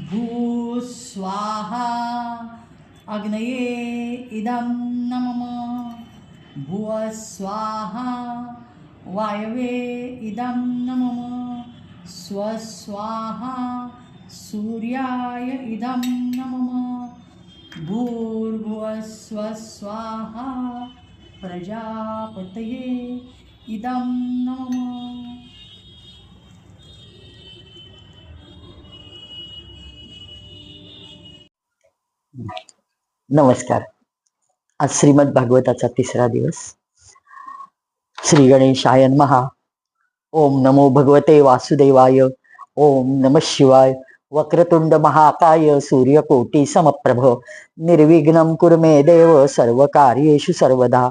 भू स्वाहा अग्नये इदं नमः। भुव स्वाहा वायवे इदं नमः। स्वस्वाहा सूर्याय इदं नमः। भूर्भुवः स्वस्वाहा प्रजापतये इदं नमः। नमस्कार. आज श्रीमद भागवताचा तिसरा दिवस. श्री गणेशाय नमः. ओम नमो भगवते वासुदेवाय. ओम नमः शिवाय. वक्रतुंड महाकाय सूर्यकोटी समप्रभ निर्विघ्नं कुरु मे देव सर्वकार्येषु सर्वदा.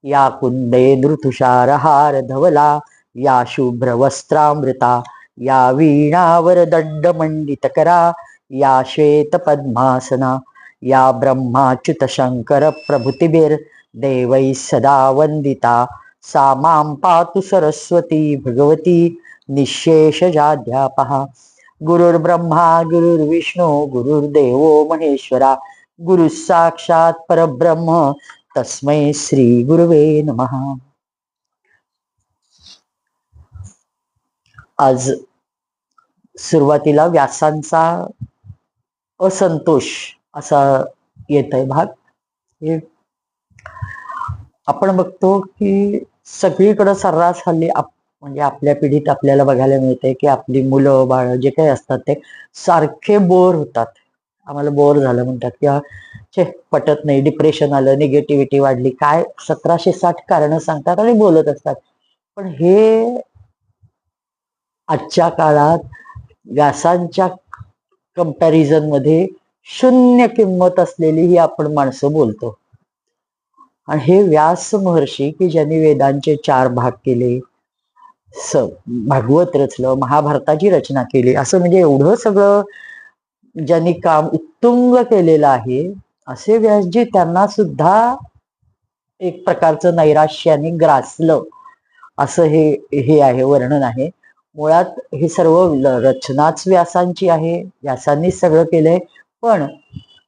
या कुंदे नृतुषारहार धवला या शुभ्रवस्त्रामृता या वीणावरदंडमंडितकरा या श्वेत पद्मासना या ब्रह्माच्युत शंकर प्रभृतिभिर्देवैः सदा वंदिता. सा मां पातु सरस्वती भगवती निःशेषजाड्यापहा. गुरुर्ब्रह्मा गुरुर्विष्णू गुरुर्देवो महेश्वरा. गुरुः साक्षात् परब्रह्म तस्मै श्री गुरुवे नमः. आज सुरुवातीला व्यासांचा असंतोष असा येत आहे भाग. हे आपण बघतो की सगळीकडे सर्रास हल्ली म्हणजे आपल्या पिढीत आपल्याला बघायला मिळते की आपली मुलं बाळ जे काही असतात ते सारखे बोर होतात. आम्हाला बोर झालं म्हणतात किंवा पटत नाही, डिप्रेशन आलं, निगेटिव्हिटी वाढली, काय 1760 कारणं सांगतात आणि बोलत असतात. पण हे आजच्या काळात व्यासांच्या कंपॅरिझन मध्ये शून्य किंमत असलेली ही आपण माणसं बोलतो. आणि हे व्यास महर्षी की ज्यांनी वेदांचे 4 भाग केले, भागवत रचलं, महाभारताची रचना केली, असं म्हणजे एवढं सगळं ज्यांनी काम उत्तुंग केलेलं आहे, असे व्यासजी त्यांना सुद्धा एक प्रकारचं नैराश्याने ग्रासलं असं हे आहे, वर्णन आहे. मुळात हे सर्व रचनाच व्यासांची आहे, व्यासांनीच सगळं केलंय. पण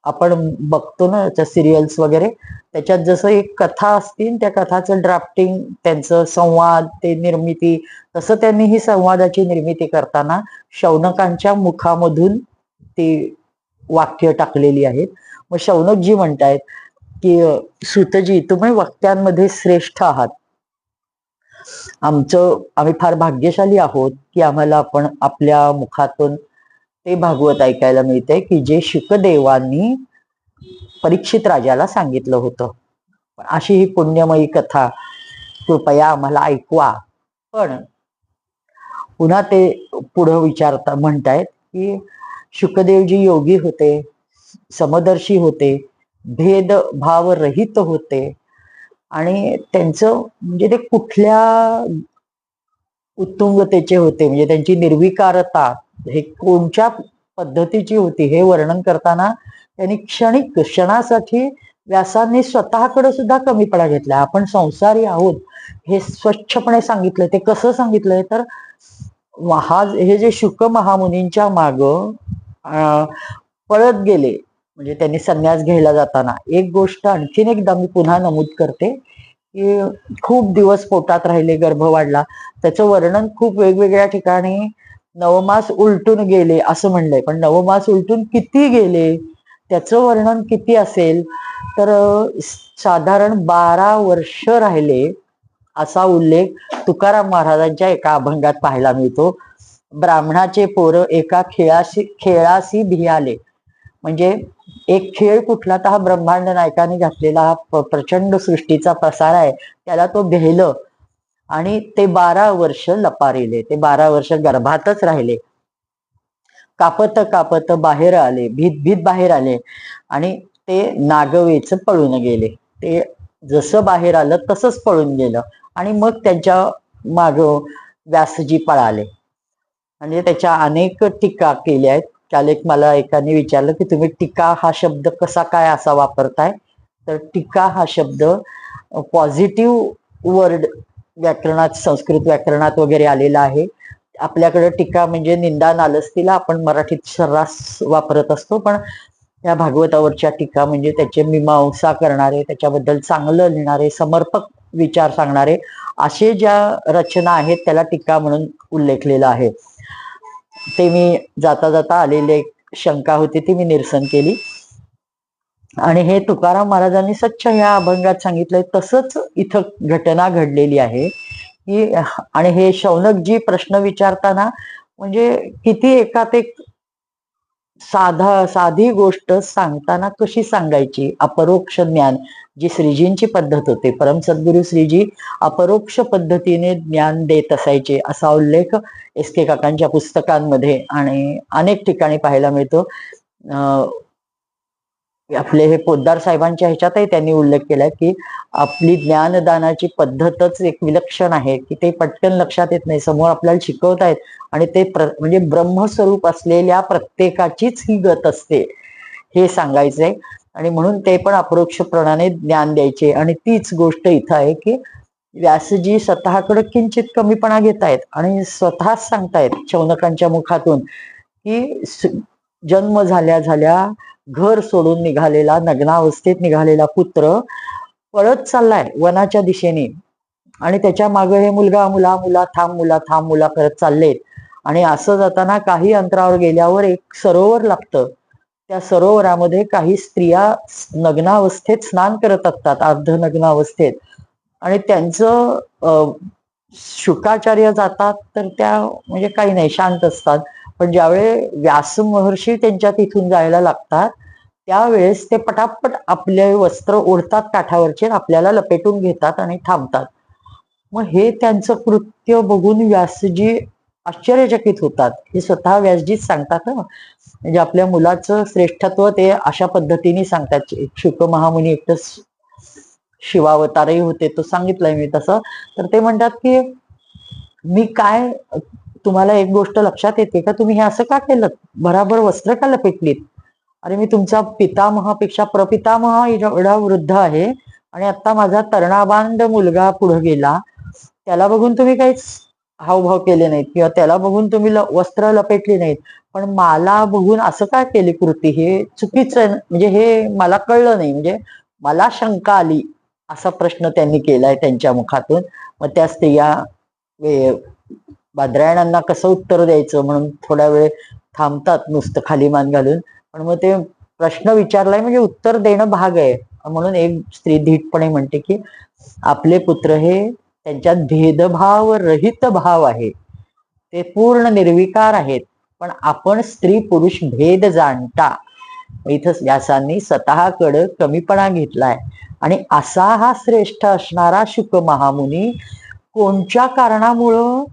आपण बघतो ना त्या सिरियल्स वगैरे, त्याच्यात जसं एक कथा असतील त्या कथाचं ड्राफ्टिंग, त्यांचं संवाद, ते निर्मिती, तसं त्यांनी ही संवादाची निर्मिती करताना शौनकांच्या मुखामधून ती वाक्य टाकलेली आहेत. मग शौनकजी म्हणतायत की सुतजी तुम्ही वक्त्यांमध्ये श्रेष्ठ आहात. आम्ही फार भाग्यशाली आहोत की आम्हाला आपण आपल्या मुखातून ते भागवत ऐकायला मिळते की जे शुकदेवांनी परीक्षित राजाला सांगितलं होतं. अशी ही पुण्यमयी कथा कृपया आम्हाला ऐकवा. पण पुन्हा ते पुढं विचारता म्हणतायत की शुकदेवजी योगी होते, समदर्शी होते, भेदभाव रहित होते आणि त्यांचं म्हणजे ते कुठल्या उत्तुंगतेचे होते, म्हणजे त्यांची निर्विकारता हे कोणत्या पद्धतीची होती हे वर्णन करताना त्यांनी क्षणासाठी व्यासांनी स्वतःकडे सुद्धा कमीपणा घेतला. आपण संसारी आहोत हे स्वच्छपणे सांगितलंय. ते कसं सांगितलंय तर हे जे शुक महामुनींच्या माग पळत गेले, म्हणजे त्यांनी संन्यास घ्यायला जाताना एक गोष्ट आणखीन एकदा मी पुन्हा नमूद करते की खूप दिवस पोटात राहिले, गर्भ वाढला, त्याचं वर्णन खूप वेगवेगळ्या ठिकाणी नवमास उलटून गेले असं म्हणलंय. पण नवमास उलटून किती गेले, त्याचं वर्णन किती असेल तर साधारण 12 वर्ष राहिले असा उल्लेख तुकाराम महाराजांच्या एका अभंगात पाहायला मिळतो. ब्राह्मणाचे पोरं एका खेळाशी भियाले. म्हणजे एक खेळ कुठला तर हा ब्रह्मांड नायकाने घातलेला हा प्रचंड सृष्टीचा प्रसार आहे, त्याला तो भेलं आणि ते 12 वर्ष लपारिले, ते 12 वर्ष गर्भातच राहिले. कापत कापत बाहेर आले, भीत भीत बाहेर आले आणि ते नागवेच पळून गेले. ते जसं बाहेर आलं तसंच पळून गेलं आणि मग त्यांच्या माग व्यासजी पळाले. म्हणजे त्याच्या अनेक टीका केल्या आहेत. काल एक मला एकाने विचारलं की तुम्ही टीका हा शब्द कसा काय असा वापरताय, तर टीका हा शब्द पॉझिटिव्ह वर्ड व्याकरणात, संस्कृत व्याकरणात वगैरे आलेला आहे. आपल्याकडे टीका म्हणजे निंदा नालस्तीला आपण मराठीत सर्रास वापरत असतो, पण या भागवतावरच्या टीका म्हणजे त्याचे मीमांसा करणारे, त्याच्याबद्दल चांगलं लिहिणारे, समर्पक विचार सांगणारे असे ज्या रचना आहेत त्याला टीका म्हणून उल्लेखलेलं आहे. ते मी जाता जाता आलेली शंका होती ती मी निरसन केली. आणि हे तुकाराम महाराजांनी स्वच्छ या अभंगात सांगितलंय तसंच इथं घटना घडलेली आहे की, आणि हे शौनकजी प्रश्न विचारताना म्हणजे किती एकात एक साधी गोष्ट सांगताना कशी सांगायची, अपरोक्ष ज्ञान जी श्रीजींची पद्धत होते. परम सद्गुरु श्रीजी अपरोक्ष पद्धतीने ज्ञान देत असायचे असा उल्लेख एस के काकांच्या पुस्तकांमध्ये आणि अनेक ठिकाणी पाहायला मिळतो. आपले हे पोद्दार साहेबांच्या ह्याच्यातही त्यांनी उल्लेख केलाय की आपली ज्ञानदानाची पद्धतच एक विलक्षण आहे की ते पटकन लक्षात येत नाही, समोर आपल्याला शिकवतायत आणि ते म्हणजे ब्रह्मस्वरूप असलेल्या प्रत्येकाचीच ही गत असते हे सांगायचंय. आणि म्हणून ते पण अपरोक्षपणाने ज्ञान द्यायचे. आणि तीच गोष्ट इथं आहे की व्यासजी स्वतःकडे किंचित कमीपणा घेत आहेत आणि स्वतःच सांगतायत शौनकांच्या मुखातून की जन्म झाल्या झाल्या घर सोडून निघालेला, नग्नावस्थेत निघालेला पुत्र पळत चाललाय वनाच्या दिशेने आणि त्याच्या मागे हे मुलगा मुला मुला थांब मुला थांब मुला करत चाललेत. आणि असं जाताना काही अंतरावर गेल्यावर एक सरोवर लागतं. त्या सरोवरामध्ये काही स्त्रिया नग्नावस्थेत स्नान करत असतात, अर्धनग्नावस्थेत. आणि त्यांचं शुकाचार्य जातात तर त्या म्हणजे काही नाही, शांत असतात. पण ज्यावेळी व्यास महर्षी त्यांच्या तिथून जायला लागतात त्यावेळेस ते पटापट आपले वस्त्र ओढतात काठावरचे, आपल्याला लपेटून घेतात आणि थांबतात. मग हे त्यांचं कृत्य बघून व्यासजी आश्चर्यचकित होतात. हे स्वतः व्यासजीच सांगतात. म्हणजे आपल्या मुलाचं श्रेष्ठत्व ते अशा पद्धतीने सांगतात. शुक महामुनी एकटच शिवावतारही होते, तो सांगितलंय मी तसं. तर ते म्हणतात की मी काय, तुम्हाला एक गोष्ट लक्षात येते का, तुम्ही हे असं का केलं, बराबर वस्त्र का लपेटलीत? अरे मी तुमचा पितामहापेक्षा प्रपितामह एवढा वृद्ध आहे आणि आता माझा तरुणाबांड मुलगा पुढे गेला, त्याला बघून तुम्ही काहीच हावभाव केले नाहीत किंवा त्याला बघून तुम्ही वस्त्र लपेटली नाहीत, पण मला बघून असं काय केली कृती, हे चुकीचं, म्हणजे हे मला कळलं नाही, म्हणजे मला शंका आली, असा प्रश्न त्यांनी केलाय त्यांच्या मुखातून. मग त्या स्त्रिया बादरायणांना कसं उत्तर द्यायचं म्हणून थोडा वेळ थांबतात नुसतं खाली मान घालून. पण मग ते प्रश्न विचारलाय म्हणजे उत्तर देणं भाग आहे. म्हणून एक स्त्री धीटपणे म्हणते की आपले पुत्र हे त्यांच्यात भेदभाव रहित भाव आहे, ते पूर्ण निर्विकार आहेत, पण आपण स्त्री पुरुष भेद जाणता. इथं व्यासांनी स्वतःकडं कमीपणा घेतलाय. आणि असा हा श्रेष्ठ असणारा शुक महामुनी कोणत्या कारणामुळं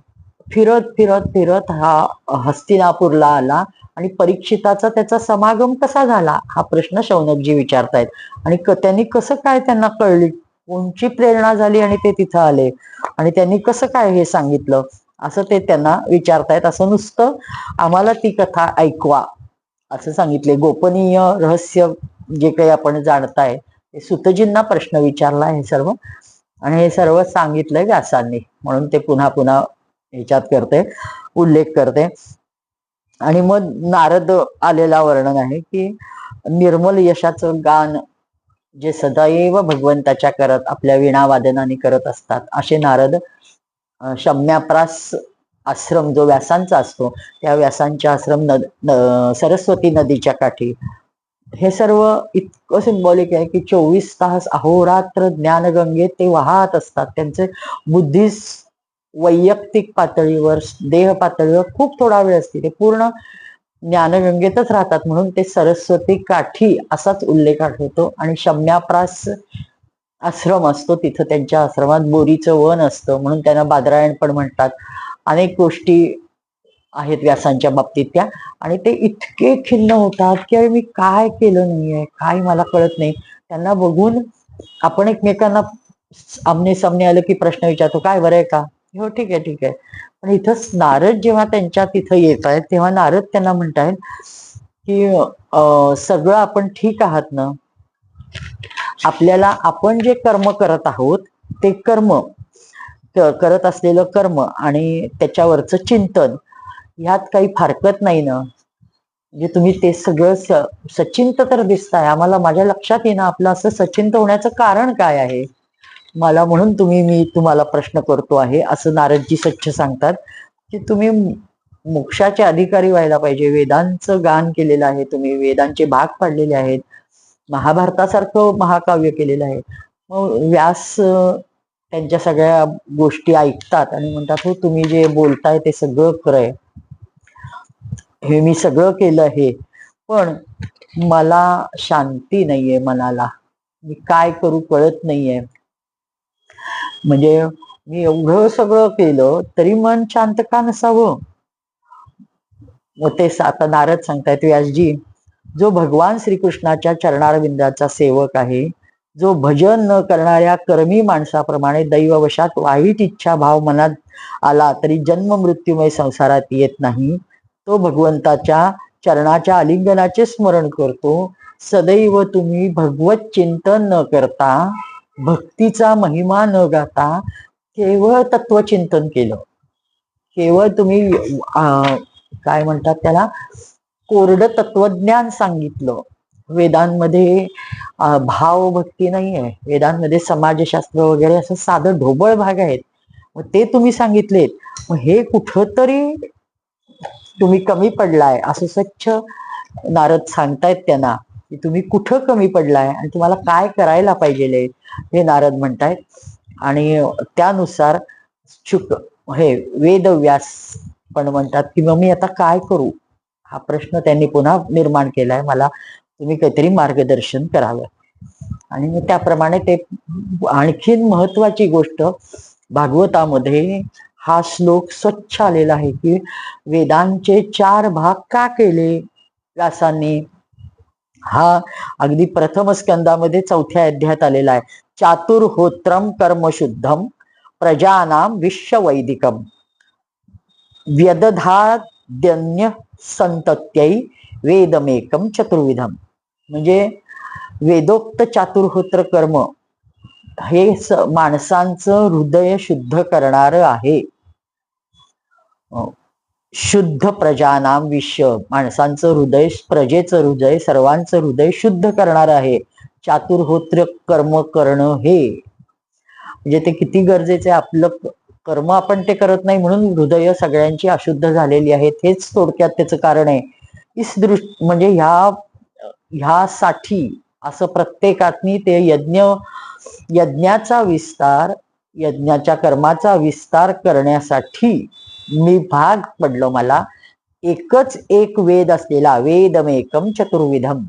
फिरत फिरत फिरत हा हस्तिनापूरला आला आणि परीक्षिताचा त्याचा समागम कसा झाला हा प्रश्न शौनकजी विचारतायत. आणि त्यांनी कसं काय त्यांना कळली, कोणची प्रेरणा झाली आणि ते तिथं आले आणि त्यांनी कसं काय हे सांगितलं, असं ते त्यांना विचारतायत. असं नुसतं आम्हाला ती कथा ऐकवा असं सांगितले. गोपनीय रहस्य जे काही आपण जाणताय ते सुतजींना प्रश्न विचारला हे सर्व, आणि हे सर्व सांगितलंय व्यासांनी, म्हणून ते पुन्हा पुन्हा ह्याच्यात करते, उल्लेख करते. आणि मग नारद आलेला वर्णन आहे की निर्मल यशाचं गान जे सदैव भगवंताच्या करत आपल्या वीणावादनाने करत असतात असे नारद शम्याप्रास आश्रम जो व्यासांचा असतो त्या व्यासांच्या आश्रम सरस्वती नदीच्या काठी, हे सर्व इतकं सिंबॉलिक आहे की 24 तास अहोरात्र ज्ञानगंगेत ते वाहत असतात. त्यांचे बुद्धी वैयक्तिक पातळीवर, देह पातळीवर खूप थोडा वेळ असते, ते पूर्ण ज्ञानगंगेतच राहतात. म्हणून ते सरस्वती काठी असाच उल्लेख आठवतो. आणि शम्याप्रास आश्रम असतो, तिथं त्यांच्या आश्रमात बोरीचं वन असतं म्हणून त्यांना बादरायण पण म्हणतात. अनेक गोष्टी आहेत व्यासांच्या बाबतीत त्या. आणि ते इतके खिन्न होतात की अरे मी काय केलं नाहीये, काय मला कळत नाही. त्यांना बघून आपण एकमेकांना आमने सामने आलं की प्रश्न विचारतो, काय बरं आहे का, हो ठीक आहे ठीक आहे. पण इथंच नारद जेव्हा त्यांच्या तिथं येत आहेत तेव्हा नारद त्यांना म्हणतायत की सगळं आपण ठीक आहात ना, आपल्याला आपण जे कर्म करत आहोत ते कर्म करत असलेलं कर्म आणि त्याच्यावरचं चिंतन ह्यात काही फारकत नाही ना? म्हणजे तुम्ही ते सगळं सचिंत तर दिसताय आम्हाला, माझ्या लक्षात येईना आपलं असं सचिंत होण्याचं कारण काय आहे मला, म्हणून मी तुम्हाला प्रश्न करतो आहे, असं नारदजी स्वच्छ सांगतात की तुम्ही मोक्षाचे अधिकारी व्हायला पाहिजे. वेदांचं गान केलेलं आहे तुम्ही, वेदांचे भाग पाडलेले आहेत, महाभारतासारखं महाकाव्य केलेलं आहे. मग व्यास त्यांच्या सगळ्या गोष्टी ऐकतात आणि म्हणतात हो तुम्ही जे बोलताय ते सगळं खरंय, हे मी सगळं केलं हे, पण मला शांती नाहीये मनाला, मी काय करू कळत नाहीये. म्हणजे मी एवढं सगळं केलं तरी मन शांत का नसावं? मग ते आता नारद सांगतायत, व्यासजी, जो भगवान श्रीकृष्णाच्या चरणारविंदाचा सेवक आहे, जो भजन न करणाऱ्या कर्मी माणसाप्रमाणे दैववशात वाईट इच्छा भाव मनात आला तरी जन्म मृत्यूमय संसारात येत नाही, तो भगवंताच्या चरणाच्या आलिंगनाचे स्मरण करतो. सदैव तुम्ही भगवत चिंतन न करता, भक्तीचा महिमा न गाता केवळ तत्वचिंतन केलं, केवळ तुम्ही काय म्हणतात त्याला, कोरडं तत्वज्ञान सांगितलं. वेदांमध्ये भाव भक्ती नाही आहे, वेदांमध्ये समाजशास्त्र वगैरे असं साधं ढोबळ भाग आहेत, मग ते तुम्ही सांगितलेत. मग हे कुठंतरी तुम्ही कमी पडलाय असं स्वच्छ नारद सांगतायत त्यांना, की तुम्ही कुठं कमी पडलाय आणि तुम्हाला काय करायला पाहिजे हे नारद म्हणतायत. आणि त्यानुसार हे वेदव्यास पण म्हणतात की मग मी आता काय करू, हा प्रश्न त्यांनी पुन्हा निर्माण केलाय, मला तुम्ही काहीतरी मार्गदर्शन करावं. आणि मग त्याप्रमाणे ते आणखीन महत्वाची गोष्ट भागवतामध्ये हा श्लोक स्वच्छ आलेला आहे की वेदांचे 4 भाग का केले व्यासांनी, हा अगदी प्रथम स्कंदामध्ये 4थ्या अध्यायात आलेला आहे. चातुर्होत्रम कर्मशुद्धम प्रजानाम विश्ववैदिकम व्यदधाद्यन्य संतत्यै वेदमेकम चतुर्विधम. म्हणजे वेदोक्त चातुर्होत्र कर्म हे माणसांचं हृदय शुद्ध करणार आहे. शुद्ध प्रजानाम विश्व, माणसांचं हृदय, प्रजेचं हृदय, सर्वांचं हृदय शुद्ध करणार आहे चातुर्होत्र कर्म करणं हे. म्हणजे ते किती गरजेचं आहे, आपलं कर्म आपण ते करत नाही म्हणून हृदय सगळ्यांची अशुद्ध झालेली आहेत, हेच थोडक्यात त्याचं कारण आहे. इस म्हणजे ह्यासाठी असं प्रत्येकातनी ते यज्ञाचा विस्तार, यज्ञाच्या कर्माचा विस्तार करण्यासाठी मी भाग पडलो. मला एकच एक वेद असलेला, वेदमेकम चतुर्विधम,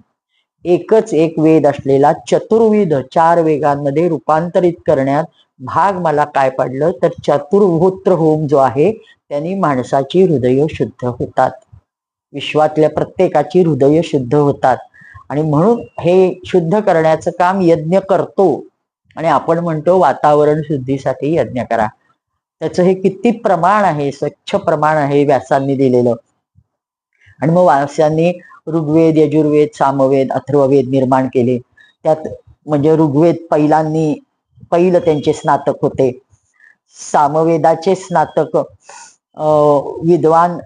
एकच एक वेद असलेला चतुर्विध 4 वेगांमध्ये रूपांतरित करण्यात भाग मला काय पडलं तर चतुर्होत्र होम जो आहे त्यांनी माणसाची हृदय शुद्ध होतात, विश्वातल्या प्रत्येकाची हृदय शुद्ध होतात. आणि म्हणून हे शुद्ध करण्याचं काम यज्ञ करतो. आणि आपण म्हणतो वातावरण शुद्धीसाठी यज्ञ करा, त्याचं हे किती प्रमाण आहे, स्वच्छ प्रमाण आहे व्यासांनी दिलेलं. आणि मग व्यासांनी ऋग्वेद, यजुर्वेद, सामवेद, अथर्ववेद निर्माण केले. त्यात म्हणजे ऋग्वेद पहिलं त्यांचे स्नातक होते, सामवेदाचे स्नातक विद्वान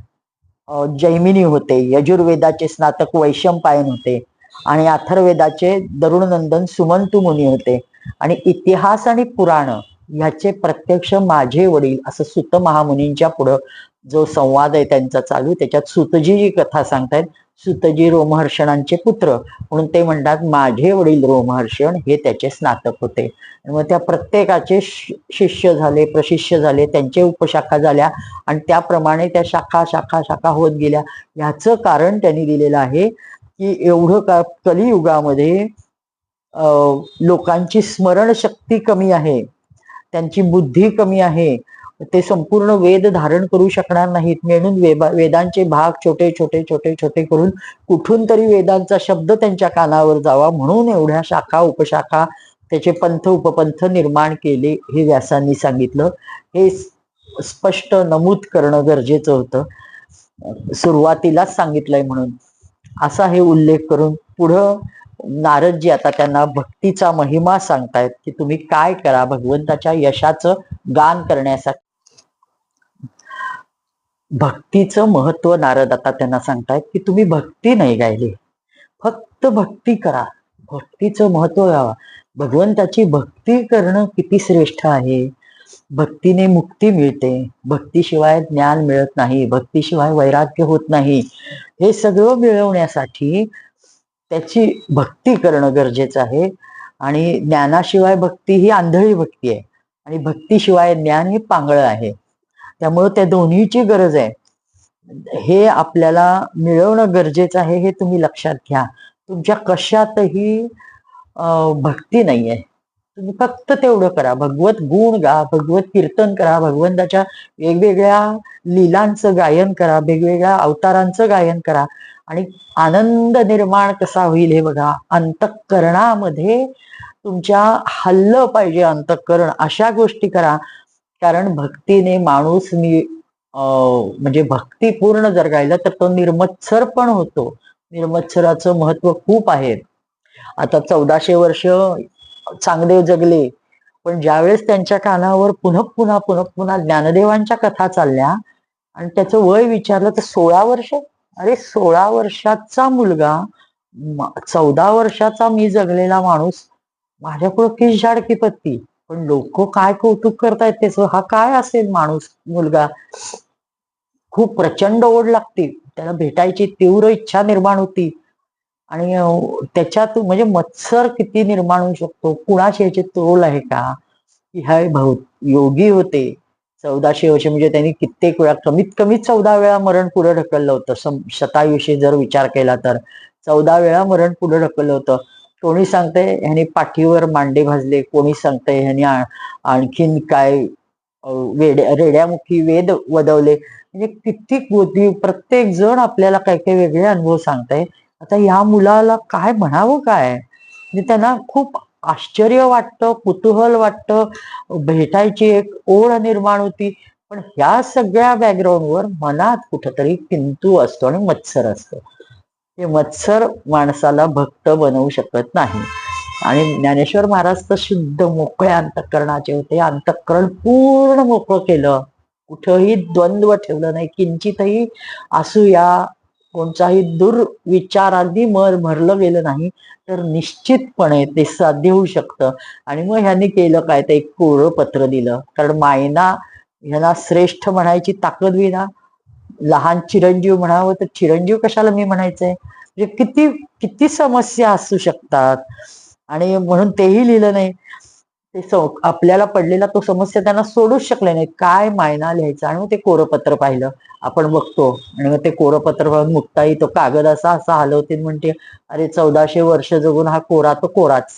जैमिनी होते, यजुर्वेदाचे स्नातक वैशंपायन होते आणि अथर्ववेदाचे दरुणनंदन सुमंतू मुनी होते. आणि इतिहास आणि पुराण ह्याचे प्रत्यक्ष माझे वडील, असं सुत महामुनींच्या पुढं जो संवाद आहे त्यांचा चालू, त्याच्यात सुतजी जी कथा सांगतायत, सुतजी रोमहर्षणांचे पुत्र म्हणून ते म्हणतात माझे वडील रोमहर्षण हे त्याचे स्नातक होते. मग त्या प्रत्येकाचे शिष्य झाले, प्रशिष्य झाले, त्यांचे उपशाखा झाल्या आणि त्याप्रमाणे त्या शाखा शाखा शाखा होत गेल्या. ह्याचं कारण त्यांनी दिलेलं आहे की एवढं कलियुगामध्ये लोकांची स्मरणशक्ती कमी आहे, त्यांची बुद्धी कमी आहे, ते संपूर्ण वेद धारण करू शकणार नाहीत. म्हणून वेदांचे भाग छोटे छोटे छोटे छोटे करून कुठून तरी वेदांचा शब्द त्यांच्या कानावर जावा म्हणून एवढ्या शाखा उपशाखा, त्याचे पंथ उपपंथ निर्माण केले, हे व्यासांनी सांगितलं. हे स्पष्ट नमूद करणं गरजेचं होतं, सुरुवातीलाच सांगितलंय म्हणून. असा हे उल्लेख करून पुढं नारदजी आता त्यांना भक्तीचा महिमा सांगतायत की तुम्ही काय करा भगवंताच्या यशाचं गान करण्यासाठी. भक्तीचं महत्व नारद आता त्यांना सांगतायत की तुम्ही भक्ती नाही गायली, फक्त भक्ती करा, भक्तीचं महत्व गावा. भगवंताची भक्ती करणं किती श्रेष्ठ आहे. भक्तीने मुक्ती मिळते, भक्तीशिवाय ज्ञान मिळत नाही, भक्तीशिवाय वैराग्य होत नाही. हे सगळं मिळवण्यासाठी त्याची भक्ती करणं गरजेचं आहे. आणि ज्ञानाशिवाय भक्ती ही आंधळी भक्ती आहे आणि भक्तीशिवाय ज्ञान हे पांगळं आहे. त्यामुळं त्या दोन्हीची गरज आहे. हे आपल्याला मिळवणं गरजेचं आहे, हे तुम्ही लक्षात घ्या. तुमच्या कशातही भक्ती नाहीये, तुम्ही फक्त तेवढं करा, भगवत गुण गा, भगवत कीर्तन करा, भगवंताच्या वेगवेगळ्या लीलांचं गायन करा, वेगवेगळ्या अवतारांचं गायन करा आणि आनंद निर्माण कसा होईल हे बघा. अंतःकरणामध्ये तुमच्या हल्लं पाहिजे अंतःकरण, अशा गोष्टी करा. कारण भक्तीने माणूस म्हणजे भक्ती पूर्ण जर गायला तर तो निर्मत्सर पण होतो. निर्मत्सराचं महत्व खूप आहे. आता 1400 वर्ष चांगदेव जगले, पण ज्यावेळेस त्यांच्या कानावर पुन्हा ज्ञानदेवांच्या कथा चालल्या आणि त्याचं वय विचारलं तर 16 वर्ष. अरे 16 वर्षाचा मुलगा, 14 वर्षाचा मी जगलेला माणूस, माझ्यापुढं किस झाडकी पत्ती. पण लोक काय कौतुक करतायत त्याचं, हा काय असेल माणूस मुलगा. खूप प्रचंड ओढ लागते त्याला, भेटायची तीव्र इच्छा निर्माण होती. आणि त्याच्यात म्हणजे मत्सर किती निर्माण होऊ शकतो. कुणाशी याची तोल आहे का की हा योगी होते 1400 वर्ष, म्हणजे त्यांनी कित्येक वेळा, कमीत कमी 14 वेळा मरण पुढे ढकललं होतं. शतायुषी जर विचार केला तर 14 वेळा मरण पुढे ढकललं होतं. कोणी सांगतंय ह्यांनी पाठीवर मांडे भाजले, कोणी सांगतंय ह्यांनी आणखीन काय रेड्यामुखी वेद वदवले. म्हणजे किती गोष्टी प्रत्येक जण आपल्याला काही काही वेगळे अनुभव सांगताय. आता या मुलाला काय म्हणावं काय, म्हणजे त्यांना खूप आश्चर्य वाटतं, कुतूहल वाटतं, भेटायची एक ओढ निर्माण होती. पण ह्या सगळ्या बॅकग्राऊंडवर मनात कुठंतरी किंतु असतो आणि मत्सर असतो. हे मत्सर माणसाला भक्त बनवू शकत नाही. आणि ज्ञानेश्वर महाराज तर शुद्ध मोकळ्या अंतःकरणाचे होते. अंतःकरण पूर्ण मोकळं केलं, कुठंही द्वंद्व ठेवलं नाही, किंचितही असूया कोणताही दुर्विचारांनी भरलं गेलं नाही, तर निश्चितपणे ते साध्य होऊ शकतं. आणि मग ह्यांनी केलं काय, तर एक कोरं पत्र दिलं. कारण मायना ह्यांना श्रेष्ठ म्हणायची ताकद विना, लहान चिरंजीव म्हणावं तर चिरंजीव कशाला मी म्हणायचंय. म्हणजे किती किती समस्या असू शकतात. आणि म्हणून तेही लिहिलं नाही. ते आपल्याला पडलेला तो समस्या त्यांना सोडूच शकले नाही. काय मायना लिहायचं. आणि मग ते कोरपत्र पाहिलं आपण बघतो, आणि मग ते कोरपत्र पाहून मुक्ताई तो कागद असा असा हलवते, म्हणते अरे 1400 वर्ष जगून हा कोरा तो कोराच.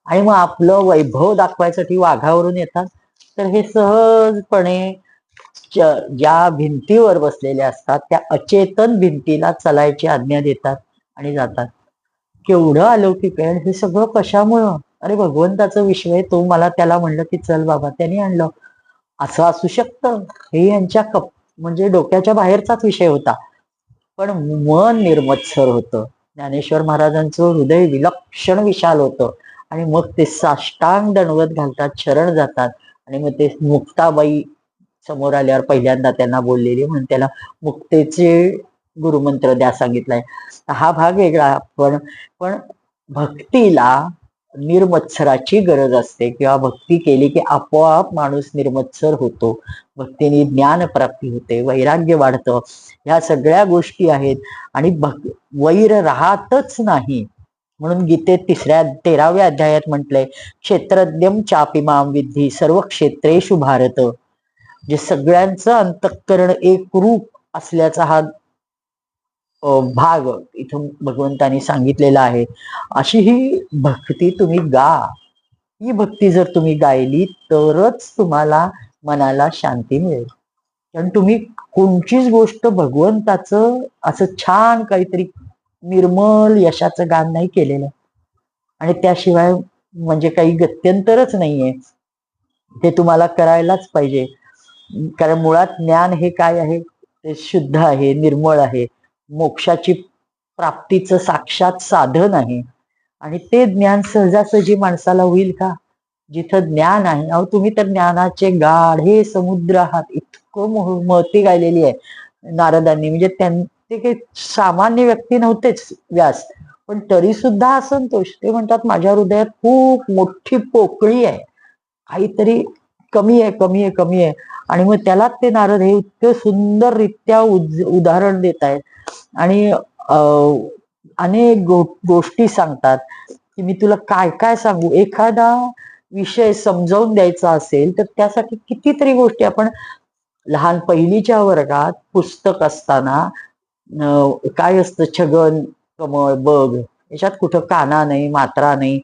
आणि मग आपलं वैभव दाखवायसाठी वाघावरून येतात. तर हे सहजपणे ज्या भिंतीवर बसलेले असतात त्या अचेतन भिंतीला चलायची आज्ञा देतात आणि जातात. केवढं अलौकिक आहे. हे सगळं कशामुळं, अरे भगवंताचं विश्व आहे. तो मला त्याला म्हणलं की चल बाबा, त्यांनी आणलं. असं असू शकतं, हे यांच्या म्हणजे डोक्याच्या बाहेरचाच विषय होता. पण मन निर्मत्सर होतं. ज्ञानेश्वर महाराजांचं हृदय विलक्षण विशाल होतं. आणि मग ते साष्टांग दंडवत घालतात, शरण जातात. आणि मग ते मुक्ताबाई समोर आल्यावर पहिल्यांदा त्यांना बोललेली, म्हणून त्याला मुक्तेचे गुरुमंत्र द्या सांगितलाय. हा भाग वेगळा. पण पण भक्तीला निर्मत्सराची गरज असते, किंवा भक्ती केली की आपोआप माणूस निर्मत्सर होतो. भक्तीने ज्ञान प्राप्ती होते, वैराग्य वाढतं. ह्या सगळ्या गोष्टी आहेत. आणि वैर राहतच नाही. म्हणून गीतेत 13व्या अध्यायात म्हटलंय, क्षेत्रज्ञम चापिमाम विद्धी सर्व क्षेत्रेषु भारत. जे सगळ्यांचं अंतःकरण एक रूप असल्याचा हा भाग इथं भगवंतानी सांगितलेला आहे. अशी ही भक्ती तुम्ही गा. ही भक्ती जर तुम्ही गायली तरच तुम्हाला मनाला शांती मिळेल. कारण तुम्ही कोणचीच गोष्ट भगवंताचं असं छान काहीतरी निर्मल यशाचं गान नाही केलेलं, आणि त्याशिवाय म्हणजे काही गत्यंतरच नाहीये. ते तुम्हाला करायलाच पाहिजे. कारण मुळात ज्ञान हे काय आहे, ते शुद्ध आहे, निर्मळ आहे. मोक्षाची प्राप्तीचं साक्षात साधन आहे. आणि ते ज्ञान सहजासहजी माणसाला होईल का? जिथं ज्ञान आहे, अहो तुम्ही तर ज्ञानाचे गाढे समुद्र आहात, इतकं महती गायलेली आहे नारदांनी. म्हणजे ते काही सामान्य व्यक्ती नव्हतेच व्यास, पण तरी सुद्धा असंतोष. ते म्हणतात माझ्या हृदयात खूप मोठी पोकळी आहे, काहीतरी कमी आहे, कमी आहे, कमी आहे. आणि मग त्याला ते नारद हे इतकं सुंदररित्या उदाहरण देत आहेत. आणि अनेक गोष्टी सांगतात की मी तुला काय काय सांगू. एखादा विषय समजावून द्यायचा असेल तर त्यासाठी कितीतरी गोष्टी. आपण लहान पहिलीच्या वर्गात पुस्तक असताना काय असतं, छगन कमळ बघ, याच्यात कुठं काना नाही, मात्रा नाही,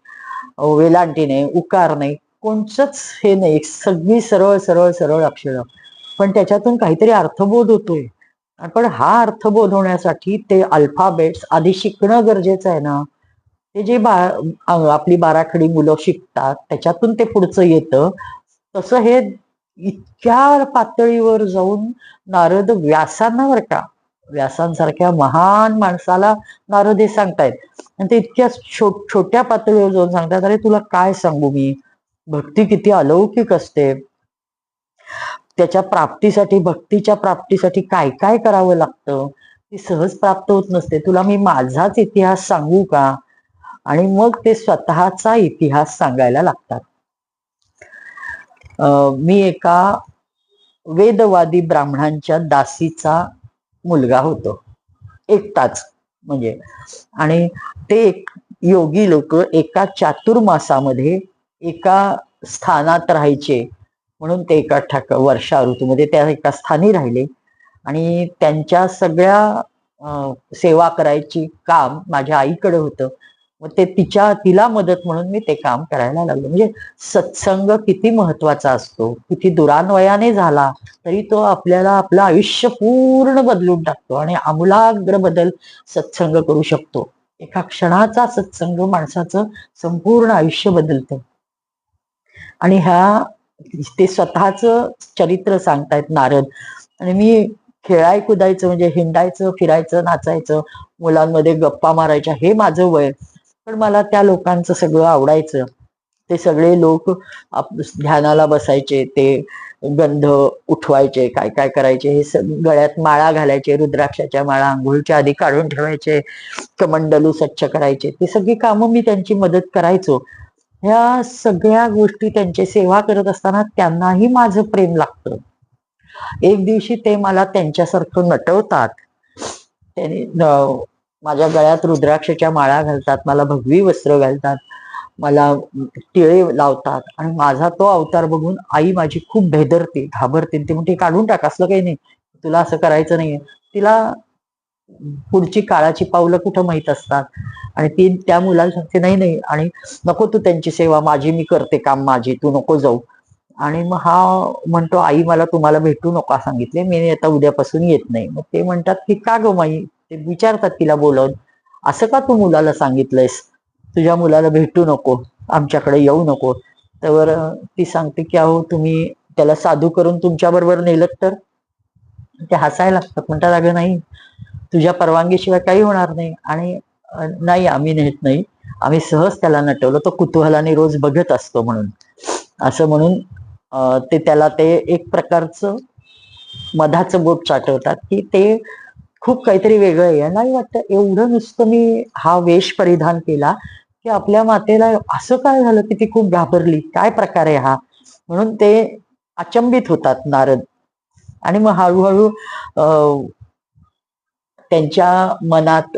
वेलांटी नाही, उकार नाही, कोणचंच हे नाही, सगळी सरळ सरळ सरळ अक्षर. पण त्याच्यातून काहीतरी अर्थबोध होतोय. पण हा अर्थबोध होण्यासाठी ते अल्फाबेट्स आधी शिकणं गरजेचं आहे ना. ते जे आपली बाराखडी मुलं शिकतात त्याच्यातून ते पुढचं येतं. तसं हे इतक्या पातळीवर जाऊन नारद व्यासांना, बरं का, व्यासांसारख्या महान माणसाला नारद हे सांगतायत. आणि ते इतक्या छोट्या पातळीवर जाऊन सांगतात, अरे तुला काय सांगू मी, भक्ती किती अलौकिक असते. त्याच्या प्राप्तीसाठी, भक्तीच्या प्राप्तीसाठी काय काय करावं लागतं, ती सहज प्राप्त होत नसते. तुला मी माझाच इतिहास सांगू का? आणि मग ते स्वतःचा इतिहास सांगायला लागतात. मी एका वेदवादी ब्राह्मणांच्या दासीचा मुलगा होतो, एकटाच म्हणजे. आणि ते योगी लोक एका चातुर्मासामध्ये एका स्थानात राहायचे, म्हणून ते एका वर्षा ऋतूमध्ये त्या एका स्थानी राहिले. आणि त्यांच्या सगळ्या सेवा करायची काम माझ्या आईकडे होतं. मग ते तिला मदत म्हणून मी ते काम करायला लागलो. म्हणजे सत्संग किती महत्वाचा असतो. किती दुरान्वयाने झाला तरी तो आपल्याला आपलं आयुष्य पूर्ण बदलून टाकतो आणि आमूलाग्र बदल सत्संग करू शकतो. एका क्षणाचा सत्संग माणसाचं संपूर्ण आयुष्य बदलतं. आणि ते स्वतःच चरित्र सांगतायत नारद. आणि मी खेळाय कुदायचं म्हणजे हिंडायचं, फिरायचं, नाचायचं, मुलांमध्ये गप्पा मारायच्या, हे माझं वय. पण मला त्या लोकांचं सगळं आवडायचं. ते सगळे लोक ध्यानाला बसायचे, ते गंध उठवायचे, काय काय करायचे, हे गळ्यात माळा घालायचे, रुद्राक्षाच्या माळा आंघोळीच्या आधी काढून ठेवायचे, कमंडलू स्वच्छ करायचे, ती सगळी कामं मी त्यांची मदत करायचो. ह्या सगळ्या गोष्टी त्यांची सेवा करत असताना त्यांनाही माझं प्रेम लागतं. एक दिवशी ते मला त्यांच्यासारखं नटवतात. त्यांनी माझ्या गळ्यात रुद्राक्षाच्या माळा घालतात, मला भगवी वस्त्र घालतात, मला टिळे लावतात. आणि माझा तो अवतार बघून आई माझी खूप भेदरते, घाबरते. ती म्हणते काढून टाक, असलं काही नाही, तुला असं करायचं नाहीये. तिला पुढची काळाची पावलं कुठं माहित असतात. आणि ती त्या मुलाला सांगते नाही नाही, आणि नको तू त्यांची सेवा, माझी मी करते काम, माझी तू नको जाऊ. आणि मग हा म्हणतो आई मला तुम्हाला भेटू नका सांगितले, मी आता उद्यापासून येत नाही. मग ते म्हणतात की का ग माई, ते विचारतात तिला बोलवून, असं का तू मुलाला सांगितलंयस, तुझ्या मुलाला भेटू नको, आमच्याकडे येऊ नको. तर ती सांगते की अहो तुम्ही त्याला साधू करून तुमच्या बरोबर नेलं तर. ते हसायला लागतात, म्हणतात अगं नाही, तुझ्या परवानगीशिवाय काही होणार नाही. आणि नाही आम्ही नेत नाही, आम्ही सहज त्याला नटवलं, तो कुतूहलाने रोज बघत असतो म्हणून, असं म्हणून ते त्याला ते एक प्रकारचं मधाचं बोट चाटवतात की ते खूप काहीतरी वेगळं आहे. नाही वाटतं एवढं नुसतं मी हा वेश परिधान केला की आपल्या मातेला असं काय झालं की ती खूप घाबरली, काय प्रकार आहे हा, म्हणून ते अचंबित होतात नारद. आणि मग हळूहळू त्यांच्या मनात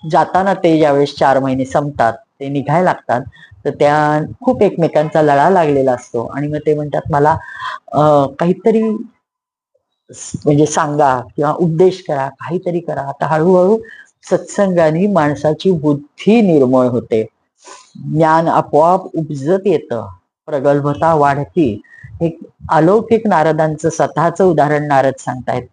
जाताना ते ज्यावेळेस 4 महिने संपतात, ते निघायला लागतात, तर त्या खूप एकमेकांचा लळा लागलेला असतो. आणि मग ते म्हणतात मला काहीतरी म्हणजे सांगा किंवा उपदेश करा, काहीतरी करा. आता हळूहळू सत्संगाने माणसाची बुद्धी निर्मळ होते, ज्ञान आपोआप उपजत येतं, प्रगल्भता वाढती. एक अलौकिक नारदांचं स्वतःचं उदाहरण नारद सांगतायत.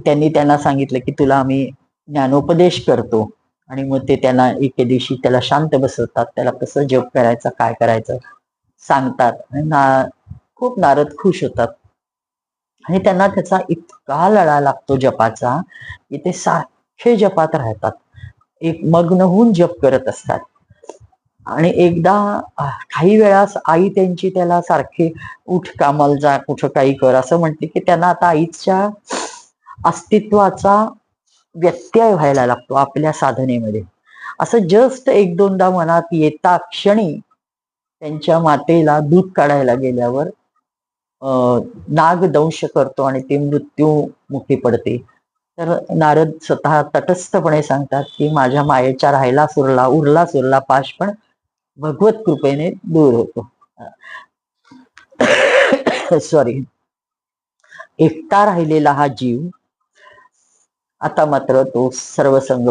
त्यांनी त्यांना सांगितलं की तुला आम्ही ज्ञानोपदेश करतो. आणि मग ते त्यांना एके दिवशी त्याला शांत बसवतात, त्याला कसं जप करायचं, काय करायचं सांगतात. आणि खूप नारद खुश होतात. आणि त्यांना त्याचा इतका लळा लागतो जपाचा की ते अख्खे जपात राहतात, एक मग्न होऊन जप करत असतात. आणि एकदा काही वेळास आई त्यांची त्याला सारखे उठ कामाला जा, कुठं काही कर असं म्हणते की त्यांना आता आईच्या अस्तित्वाचा व्यत्यय व्हायला लागतो आपल्या साधनेमध्ये. असं जस्ट एक दोनदा मनात येता क्षणी त्यांच्या मातेला दूध काढायला गेल्यावर नाग दंश करतो आणि ती मृत्यूमुखी पडते. तर नारद स्वतः तटस्थपणे सांगतात की माझ्या मायेच्या राहिला उरला सुरला पाश पण भगवत कृपेने दूर होतो. सॉरी. एकटा राहिलेला हा जीव आता मात्र तो सर्वसंग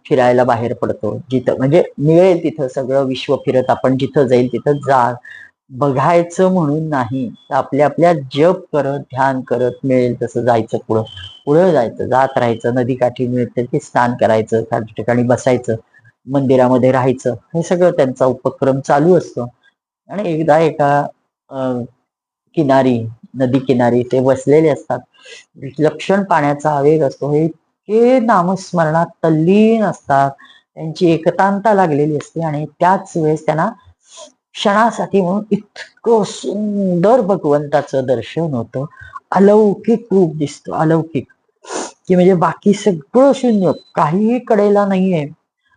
फिरायला बाहेर पडतो. जिथं म्हणजे मिळेल तिथं सगळं विश्व फिरत, आपण जिथं जाईल तिथं जा, बघायचं म्हणून नाही, तर आपल्या आपल्या जप करत ध्यान करत मिळेल तसं जायचं, पुढं जायचं, जात राहायचं. नदीकाठी मिळतं की स्नान करायचं, काही ठिकाणी बसायचं, मंदिरामध्ये राहायचं, हे सगळं त्यांचा उपक्रम चालू असतो. आणि एकदा एका किनारी, नदी किनारी ते बसलेले असतात. लक्षण पाण्याचा आवेग असतो, हे इतके नामस्मरणात तल्लीन असतात, त्यांची एकतांता लागलेली असते. आणि त्याच वेळेस त्यांना क्षणासाठी म्हणून इतकं सुंदर भगवंताचं दर्शन होतं, अलौकिक रूप दिसतं, अलौकिक की म्हणजे बाकी सगळं शून्य, काहीही कडेला नाहीये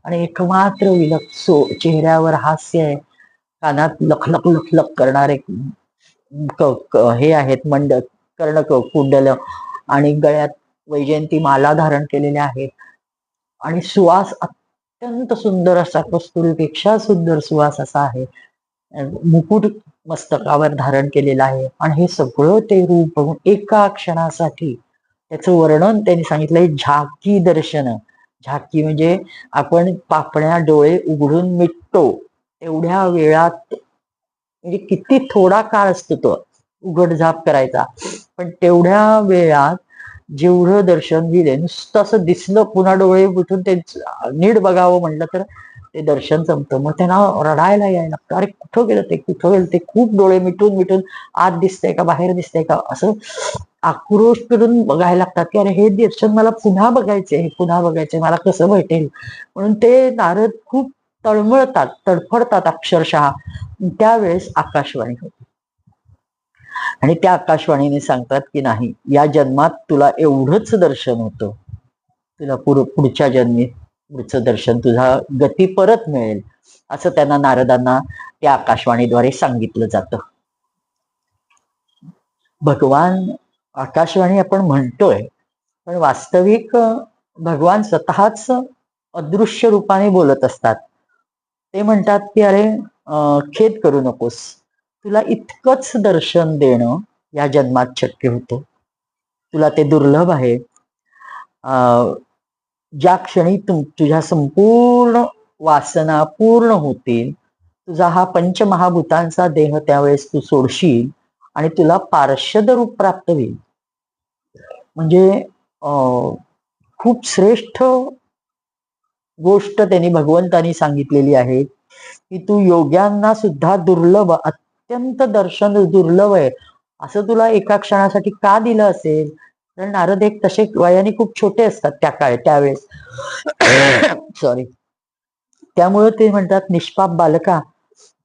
आणि एकमात्र चेहऱ्यावर हास्य आहे, कानात लखलख लखलख करणारे हे आहेत कुंडल, आणि गळ्यात वैजयंती माला धारण केलेल्या आहेत, आणि सुवास अत्यंत सुंदर असा, कस्तुरीपेक्षा सुंदर सुवास असा आहे. मुकुट मस्तकावर धारण केलेला आहे. आणि हे सगळं ते रूप बघून एका क्षणासाठी त्याचं वर्णन त्यांनी सांगितलंय, झाकी दर्शन. झाकी म्हणजे आपण पापण्या डोळे उघडून मिटतो एवढ्या वेळात, म्हणजे किती थोडा काळ असतो तो उघडझाप करायचा, पण तेवढ्या वेळात जेवढं दर्शन दिले, नुसतं असं दिसलं, पुन्हा डोळे उठून ते नीट बघावं म्हटलं तर ते दर्शन जमतं. मग त्यांना रडायला यायला लागतं, अरे कुठं गेलं ते, खूप डोळे मिटून मिटून आत दिसतंय का बाहेर दिसतंय का असं आक्रोश करून बघायला लागतात की अरे हे दर्शन मला पुन्हा बघायचंय, मला कसं भेटेल. म्हणून ते नारद खूप तळमळतात, तडफडतात अक्षरशः. त्यावेळेस आकाशवाणी होती आणि त्या आकाशवाणीने सांगतात की नाही, या जन्मात तुला एवढंच दर्शन होतं, तुला पुढच्या जन्मी पुढचं दर्शन, तुझा गती परत मिळेल, असं त्यांना नारदांना त्या आकाशवाणीद्वारे सांगितलं जातं. भगवान आकाशवाणी आपण म्हणतोय, पण वास्तविक भगवान स्वतःच अदृश्य रूपाने बोलत असतात. ते म्हणतात की अरे खेद करू नकोस, तुला इतकंच दर्शन देणं या जन्मात शक्य होतं, तुला ते दुर्लभ आहे. ज्या क्षणी तुझ्या संपूर्ण वासना पूर्ण होतील, तुझा हा पंचमहाभूतांचा देह त्यावेळेस तू सोडशील आणि तुला पार्षद रूप प्राप्त होईल. म्हणजे खूप श्रेष्ठ गोष्ट त्यांनी भगवंतानी सांगितलेली आहे की तू योग्यांना सुद्धा दुर्लभ, अत्यंत दर्शन दुर्लभ आहे, असं तुला एका क्षणासाठी का दिलं असेल. कारण नारद एक तसे वयाने खूप छोटे असतात त्यावेळेस सॉरी. त्यामुळे ते म्हणतात, निष्पाप बालका,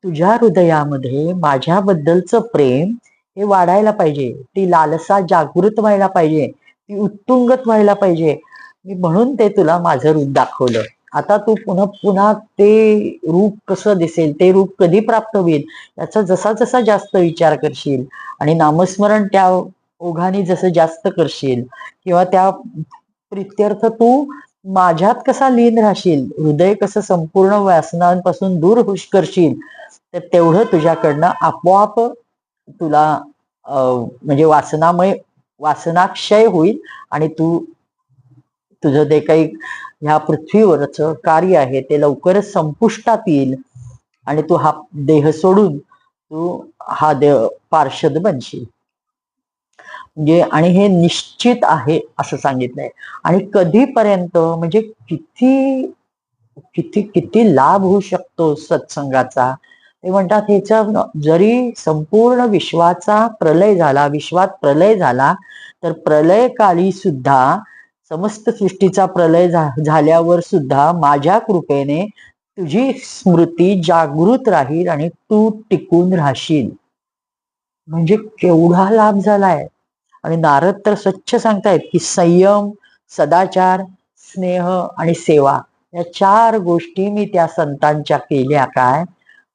तुझ्या हृदयामध्ये माझ्याबद्दलचं प्रेम हे वाढायला पाहिजे, ती लालसा जागृत व्हायला पाहिजे, ती उत्तुंगत व्हायला पाहिजे. मी म्हणून ते तुला माझं रूप दाखवलं. आता तू पुन्हा पुन्हा ते रूप कसं दिसेल, ते रूप कधी प्राप्त होईल, याचा जसा जसा जास्त विचार करशील आणि नामस्मरण त्या ओघाने जसं जास्त करशील, किंवा त्या प्रित्यर्थ तू माझ्यात कसा लीन राहशील, हृदय कसं संपूर्ण वासनांपासून दूर करशील, तर तेवढं तुझ्याकडनं आपोआप तुला म्हणजे वासनाक्षय होईल आणि तुझं जे काही ह्या पृथ्वीवरचं कार्य आहे ते लवकरच संपुष्टात येईल आणि तू हा देह सोडून तू हा देह पार्षद बनशील. म्हणजे आणि हे निश्चित आहे असं सांगितलंय. आणि कधीपर्यंत म्हणजे किती किती किती लाभ होऊ शकतो सत्संगाचा. ते म्हणतात ह्याचा जरी संपूर्ण विश्वात प्रलय झाला तर प्रलयकाली सुद्धा समस्त सृष्टीचा प्रलय झाल्यावर सुद्धा माझ्या कृपेने तुझी स्मृती जागृत राहील आणि तू टिकून राहशील. म्हणजे केवढा लाभ झालाय. आणि नारद तर स्वच्छ सांगतायत की संयम, सदाचार, स्नेह आणि सेवा या 4 गोष्टी मी त्या संतांच्या केल्या काय.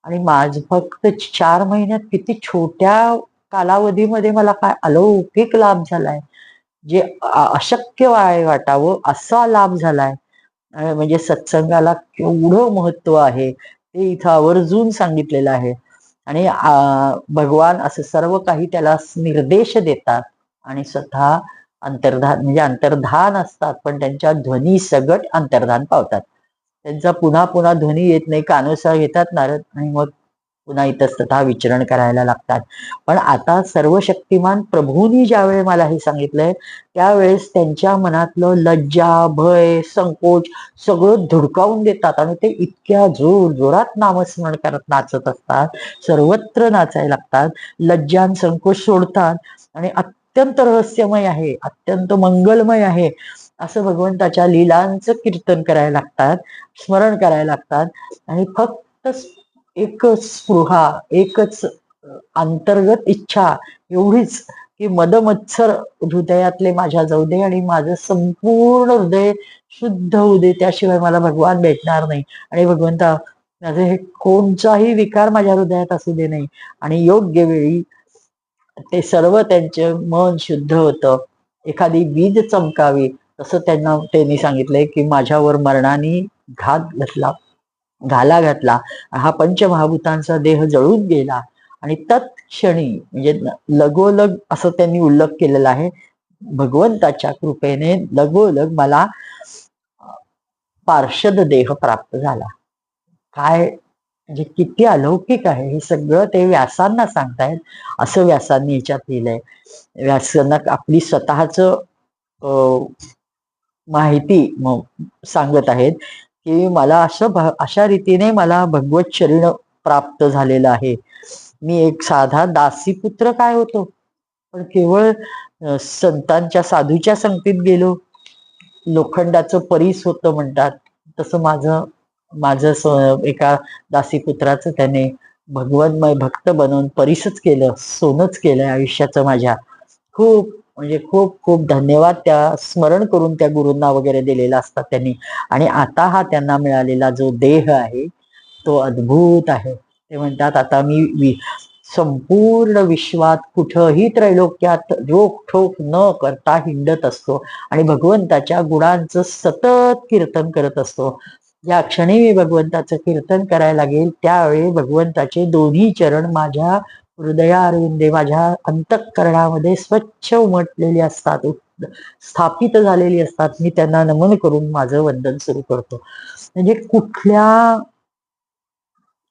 आणि माझ फक्त 4 महिन्यात किती छोट्या कालावधीमध्ये मला काय अलौकिक लाभ झालाय. जे अशक्य वाटावं असा लाभ झालाय. म्हणजे सत्संगाला केवढं महत्व आहे ते इथं आवर्जून सांगितलेलं आहे. आणि भगवान असं सर्व काही त्याला निर्देश देतात आणि स्वतः अंतर्धान म्हणजे अंतर्धान असतात, पण त्यांच्या ध्वनी सगट अंतर्धान पावतात. त्यांचा पुन्हा पुन्हा ध्वनी येत नाही, कानोसा घेतात नारद आणि मग पुन्हा इतस्ततः विचरण करायला लागतात. पण आता सर्व शक्तिमान प्रभूंनी ज्यावेळी मला हे सांगितलंय त्यावेळेस त्यांच्या मनातलं लज्जा, भय, संकोच सगळं धुडकावून देतात आणि ते इतक्या जोरात नामस्मरण करत नाचत असतात. सर्वत्र नाचायला लागतात, लज्जान संकोच सोडतात आणि अत्यंत रहस्यमय आहे, अत्यंत मंगलमय आहे असं भगवंताच्या लीलांचं कीर्तन करायला लागतात, स्मरण करायला लागतात. आणि फक्त एकच स्पृहा, एकच अंतर्गत इच्छा एवढीच की मदमत्सर हृदयातले माझ्या जाऊ दे आणि माझं संपूर्ण हृदय शुद्ध होऊ दे, त्याशिवाय मला भगवान भेटणार नाही. आणि भगवंता माझे हे कोणताही विकार माझ्या हृदयात असू दे नाही. आणि योग्य वेळी ते सर्व त्यांचे मन शुद्ध होतं. एखादी वीज चमकावी तसं त्यांनी सांगितलंय की माझ्यावर मरणाने घाला घातला, हा पंचमहाभूतांचा देह जळून गेला आणि तत्क्षणी म्हणजे लगोलग असं त्यांनी उल्लेख केलेला आहे. भगवंताच्या कृपेने लगोलग मला पार्षद देह प्राप्त झाला. काय म्हणजे किती अलौकिक आहे हे सगळं ते व्यासांना सांगतायत असं व्यासांनी ह्याच्यात लिहिलंय. व्यासांना आपली स्वतःच माहिती सांगत आहेत की मला अशा रीतीने मला भगवत शरीर प्राप्त झालेलं आहे. मी एक साधा दासीपुत्र काय होतो, पण केवळ संतांच्या साधूच्या संगतीत गेलो. लोखंडाचं परीस होतं म्हणतात तसं माझं एका दासीपुत्राचं त्याने भगवन्मय भक्त बनवून परीसच केलं, सोनच केलंय आयुष्याचं माझ्या. खूप म्हणजे खूप खूप धन्यवाद त्या स्मरण करून त्या गुरूंना वगैरे दिलेला असतात त्यांनी. आणि आता हा त्यांना मिळालेला जो देह आहे तो अद्भुत आहे. ते म्हणतात आता मी संपूर्ण विश्वात कुठंही त्रैलोक्यात रोखठोक न करता हिंडत असतो आणि भगवंताच्या गुणांचं सतत कीर्तन करत असतो. ज्या क्षणी मी भगवंताचं कीर्तन करायला लागेल त्यावेळी भगवंताचे दोन्ही चरण माझ्या हृदयारविंदे माझ्या अंतःकरणामध्ये स्वच्छ उमटलेली असतात, स्थापित झालेली असतात. मी त्यांना नमन करून माझं वंदन सुरू करतो. म्हणजे कुठल्या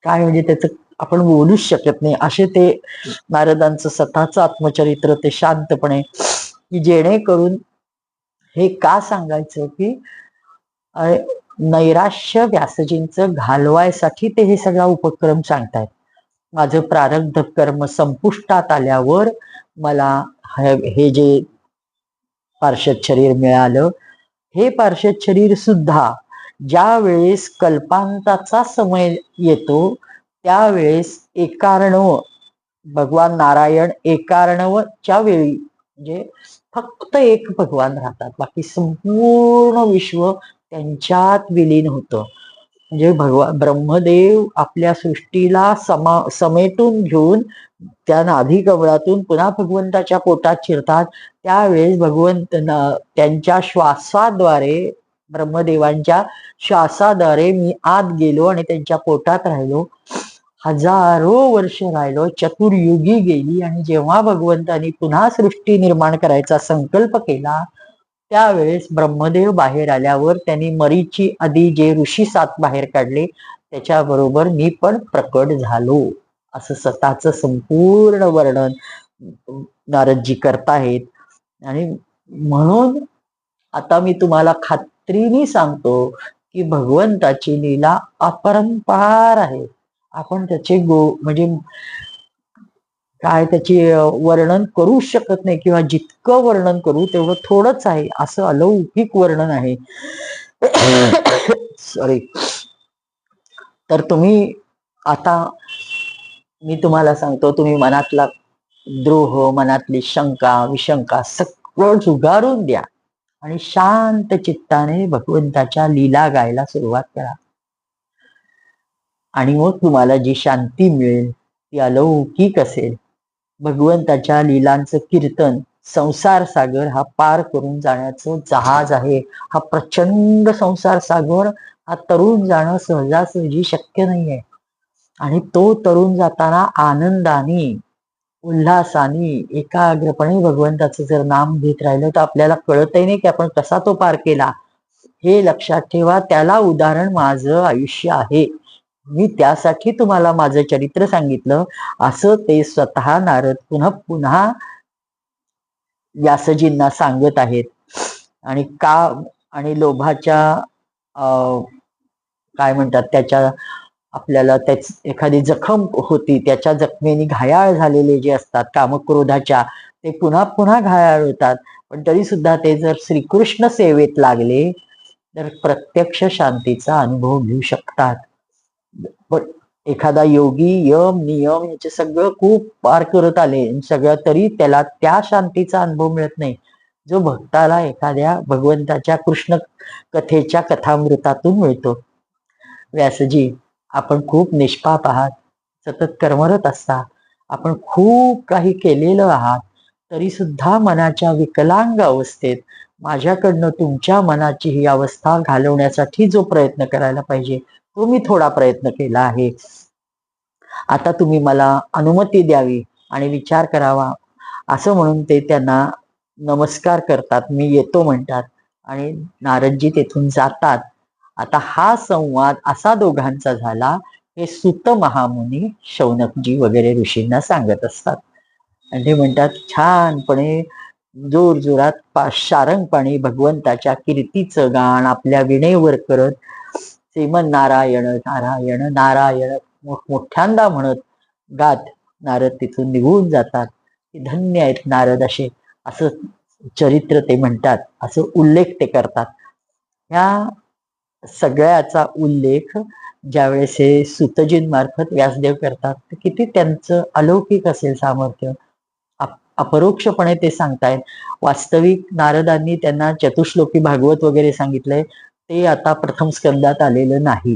काय म्हणजे त्याचं आपण बोलूच शकत नाही असे ते नारदांचं स्वतःच आत्मचरित्र ते शांतपणे की जेणेकरून हे का सांगायचं की नैराश्य व्यासजींचं घालवायसाठी ते हे सगळा उपक्रम सांगतायत. माझं प्रारब्ध कर्म संपुष्टात आल्यावर मला हे जे पार्षद शरीर मिळालं, हे पार्षद शरीर सुद्धा ज्या वेळेस कल्पांताचा समय येतो त्यावेळेस एकार्णव भगवान नारायण एकार्णवच्या वेळी म्हणजे फक्त एक भगवान राहतात, बाकी संपूर्ण विश्व त्यांच्यात विलीन होतं. म्हणजे ब्रह्मदेव आपल्या सृष्टीला समेटून घेऊन त्या नाभी कमळातून पुन्हा भगवंताच्या पोटात शिरतात. त्यावेळेस भगवंत त्यांच्या श्वासाद्वारे ब्रह्मदेवांच्या श्वासाद्वारे मी आत गेलो आणि त्यांच्या पोटात राहिलो. हजारो वर्ष राहिलो, चतुर्युगी गेली आणि जेव्हा भगवंतांनी पुन्हा सृष्टी निर्माण करायचा संकल्प केला त्यावेळेस ब्रह्मदेव बाहेर आल्यावर त्यांनी मरीची आधी जे ऋषी 7 बाहेर काढले त्याच्याबरोबर मी पण प्रकट झालो असं स्वतःच संपूर्ण वर्णन नारदजी करताहेत. आणि म्हणून आता मी तुम्हाला खात्रीने सांगतो की भगवंताची लीला अपरंपार आहे. आपण त्याचे म्हणजे काय त्याची वर्णन करू शकत नाही, किंवा जितकं वर्णन करू तेवढं थोडंच आहे, असं अलौकिक वर्णन आहे. सॉरी. तर तुम्ही आता मी तुम्हाला सांगतो, तुम्ही मनातला द्रोह, मनातली शंका विशंका सगळं झुगारून द्या आणि शांत चित्ताने भगवंताच्या लीला गायला सुरुवात करा. आणि मग तुम्हाला जी शांती मिळेल ती अलौकिक असेल. भगवंताच्या लीलांचं कीर्तन संसार सागर हा पार करून जाण्याचं जहाज आहे. हा प्रचंड संसार सागर हा तरुण जाणं सहजासहजी शक्य नाहीये. आणि तो तरुण जाताना आनंदाने, उल्हासाने, एकाग्रपणे भगवंताचं जर नाम घेत राहिलं तर आपल्याला कळतही नाही की आपण कसा तो पार केला. हे लक्षात ठेवा. त्याला उदाहरण माझं आयुष्य आहे. मी त्यासाठी तुम्हाला माझं चरित्र सांगितलं, असं ते स्वतः नारद पुन्हा पुन्हा व्यासजींना सांगत आहेत. आणि का, आणि लोभाच्या काय म्हणतात त्याच्या, आपल्याला त्याच एखादी जखम होती, त्याच्या जखमेने घायाळ झालेले जे असतात कामक्रोधाच्या, ते पुन्हा पुन्हा घायाळ होतात. पण तरी सुद्धा ते जर श्रीकृष्ण सेवेत लागले तर प्रत्यक्ष शांतीचा अनुभव घेऊ शकतात. पण एखादा योगी यम नियम याचे सगळं खूप पार करत आले सगळं, तरी त्याला त्या शांतीचा अनुभव मिळत नाही जो भक्ताला एखाद्या भगवंताच्या कृष्ण कथेच्या कथामृतातून मिळतो. व्यासजी, आपण खूप निष्पाप आहात, सतत कर्मरत असता, आपण खूप काही केलेलं आहात, तरी सुद्धा मनाच्या विकलांग अवस्थेत माझ्याकडनं तुमच्या मनाची ही अवस्था घालवण्यासाठी जो प्रयत्न करायला पाहिजे तो मी थोडा प्रयत्न केला आहे. आता तुम्ही मला अनुमती द्यावी आणि विचार करावा, असं म्हणून ते त्यांना नमस्कार करतात. मी येतो म्हणतात आणि नारदजी तेथून जातात. आता हा संवाद असा दोघांचा झाला, हे सुत महामुनी शौनकजी वगैरे ऋषींना सांगत असतात. आणि ते म्हणतात छानपणे जोर जोरात शारंगपणे भगवंताच्या कीर्तीचं गाण आपल्या विणेवर करत श्रीमन नारायण नारायण नारायण मोठ्यांदा म्हणत गात नारद तिथून निघून जातात. धन्य आहेत नारद असे, असं चरित्र ते म्हणतात, असं उल्लेख ते करतात. ह्या सगळ्याचा उल्लेख ज्यावेळेस हे सुतजींमार्फत व्यासदेव करतात, तर किती त्यांचं अलौकिक असेल सामर्थ्य. अपरोक्षपणे ते सांगतायत. वास्तविक नारदांनी त्यांना चतुश्लोकी भागवत वगैरे सांगितलंय, ते आता प्रथम स्कंदात आलेलं नाही,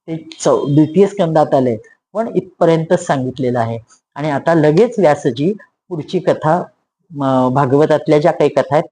ते द्वितीय स्कंदात आलंय, पण इथपर्यंतच सांगितलेलं आहे. आणि आता लगेच व्यासजी पुढची कथा, भागवतातल्या ज्या काही कथा आहेत